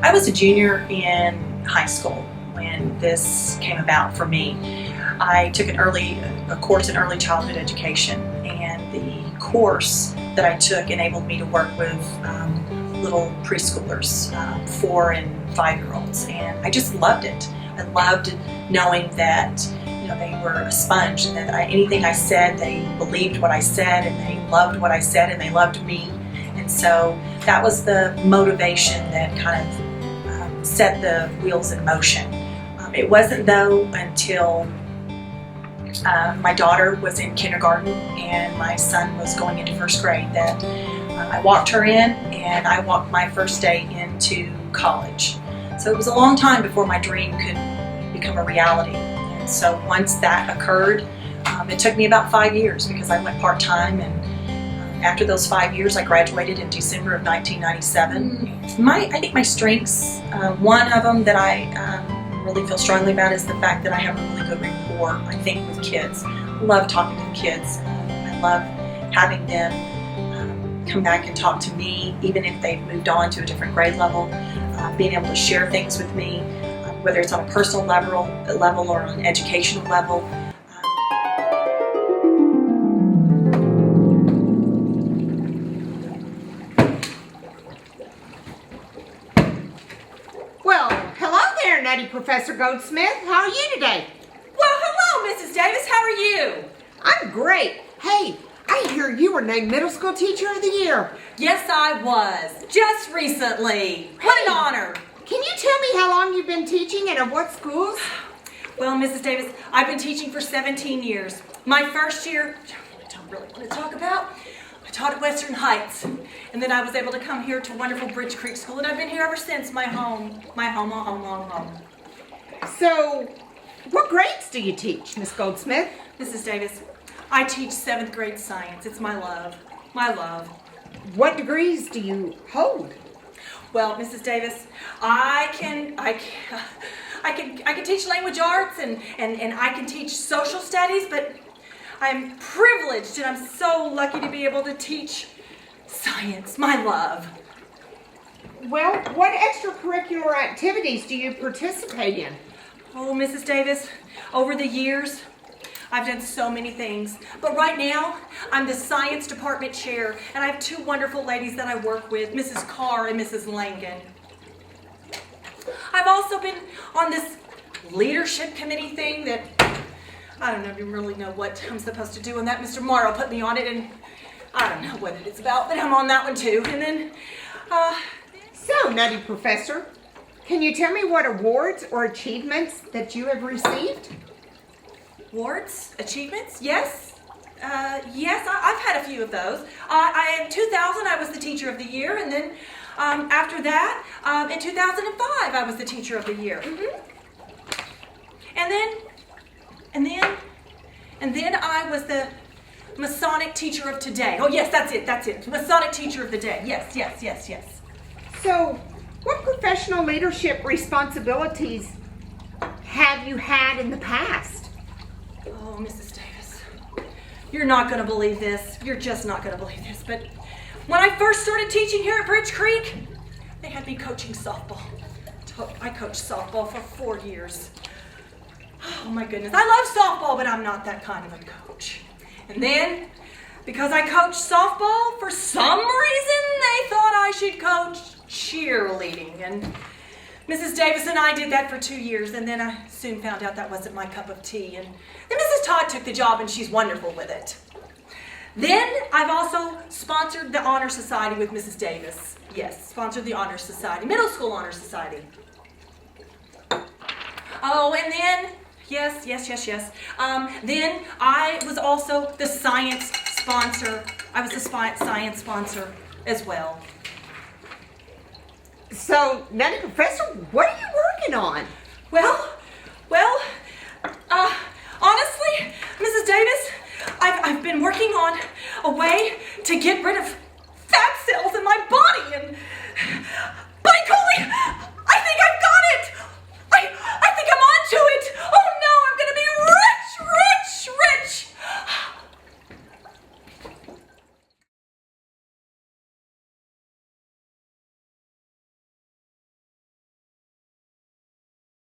I was a junior in high school when this came about for me. I took a course in early childhood education, and the course that I took enabled me to work with little preschoolers, 4 and 5-year-olds, and I just loved it. I loved knowing that they were a sponge, and that anything I said, they believed what I said, and they loved what I said, and they loved me. And so that was the motivation that kind of set the wheels in motion. It wasn't though until my daughter was in kindergarten and my son was going into 1st grade that I walked her in, and I walked my first day into college. So it was a long time before my dream could become a reality. And so once that occurred, it took me about 5 years because I went part-time, and after those 5 years I graduated in December of 1997. I think my strengths, one of them that I really feel strongly about is the fact that I have a really good rapport, I think, with kids. I love talking to the kids. I love having them come back and talk to me, even if they've moved on to a different grade level, being able to share things with me, whether it's on a personal level or on an educational level. Well, hello there, Nutty Professor Goldsmith. How are you today? Well, hello, Mrs. Davis. How are you? I'm great. Hey, I hear you were named Middle School Teacher of the Year. Yes, I was. Just recently. What an honor. Can you tell me how long you've been teaching and at what schools? Well, Mrs. Davis, I've been teaching for 17 years. My first year, which I don't really want to talk about, I taught at Western Heights. And then I was able to come here to wonderful Bridge Creek School, and I've been here ever since, my home. So, what grades do you teach, Miss Goldsmith? Mrs. Davis, I teach 7th grade science. It's my love. My love. What degrees do you hold? Well, Mrs. Davis, I can teach language arts and I can teach social studies, but I'm privileged and I'm so lucky to be able to teach science, my love. Well, what extracurricular activities do you participate in? Oh, Mrs. Davis, over the years, I've done so many things, but right now I'm the science department chair, and I have 2 wonderful ladies that I work with, Mrs. Carr and Mrs. Langan. I've also been on this leadership committee thing that I don't even really know what I'm supposed to do, and that Mr. Morrow put me on it, and I don't know what it's about, but I'm on that one too. And then, So, Nutty Professor, can you tell me what awards or achievements that you have received? Awards? Achievements? Yes. Yes, I've had a few of those. In 2000, I was the Teacher of the Year, and then after that, in 2005, I was the Teacher of the Year. And then I was the Masonic Teacher of Today. Oh yes, that's it. Masonic Teacher of the Day. Yes. So, what professional leadership responsibilities have you had in the past? Oh, Mrs. Davis, you're not going to believe this. You're just not going to believe this. But when I first started teaching here at Bridge Creek, they had me coaching softball. I coached softball for 4 years. Oh my goodness, I love softball, but I'm not that kind of a coach. And then, because I coached softball, for some reason they thought I should coach cheerleading. And Mrs. Davis and I did that for 2 years, and then I soon found out that wasn't my cup of tea. And then Mrs. Todd took the job, and she's wonderful with it. Then I've also sponsored the Honor Society with Mrs. Davis. Yes, sponsored the Honor Society, Middle School Honor Society. Oh, and then, yes. Then I was also the science sponsor. I was the science sponsor as well. So, Nutty Professor, what are you working on? Well, honestly, Mrs. Davis, I've been working on a way to get rid of fat cells in my body, and